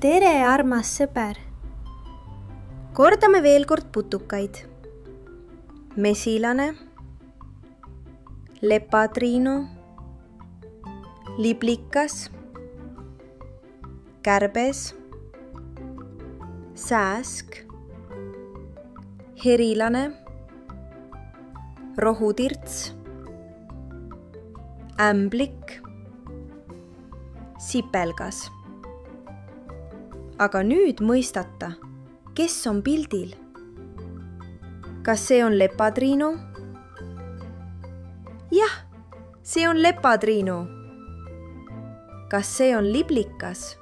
tere, armas sõber! Kordame veel kord putukaid. Mesilane, lepatriinu, liblikas, kärbes, sääsk, herilane, rohutirts, ämblik, sipelgas. Aga nüüd mõistata, kes on pildil. Kas see on lepatriinu? Jah, see on lepatriinu. Kas see on liblikas?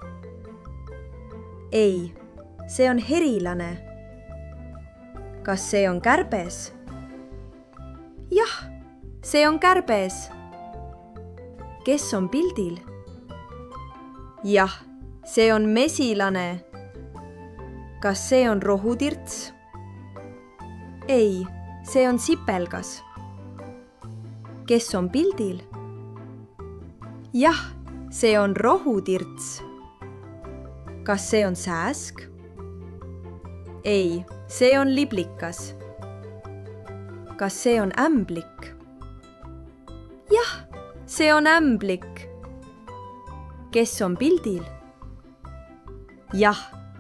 Ei, see on herilane. Kas see on kärbes? Jah, see on kärbes. Kes on pildil? Jah, see on mesilane. Kas see on rohutirts? Ei, see on sipelgas. Kes on pildil? Jah, see on rohutirts. Kas see on sääsk? Ei, see on liblikas. Kas see on ämblik? Jah, see on ämblik. Kes on pildil? Jah,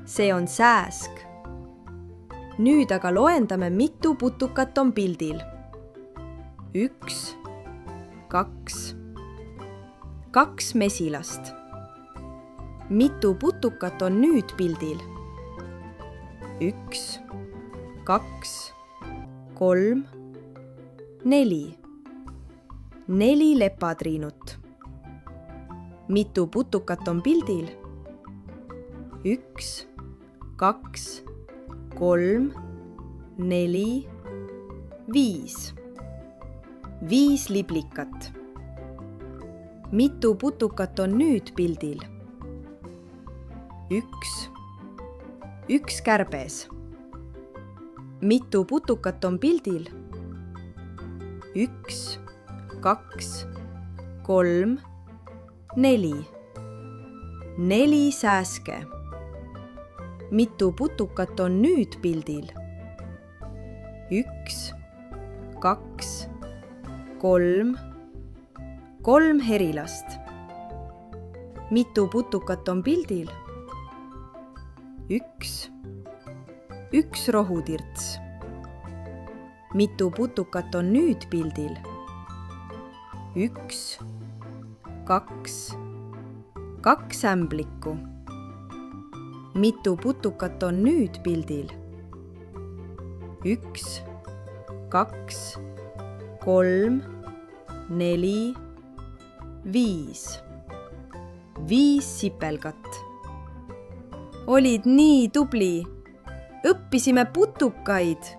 see on sääsk. Nüüd aga loendame, mitu putukat on pildil. 1, 2, 2 mesilast. Mitu putukat on nüüd pildil? 1, 2, 3, 4. 4 lepatriinut. Mitu putukat on pildil? 1, 2, 3, 4, 5. 5 liblikat. Mitu putukat on nüüd pildil? 1, 1 kärbes. Mitu putukat on pildil? 1, 2, 3, 4. 4 sääske. Mitu putukat on nüüd pildil? 1, 2, 3, 3 herilast. Mitu putukat on pildil? 1, 1 rohutirts. Mitu putukat on nüüd pildil? 1, 2, 2 ämblikku. Mitu putukat on nüüd pildil? 1, 2, 3, 4, 5. 5 sipelgat. Olid nii tubli. Õppisime putukaid.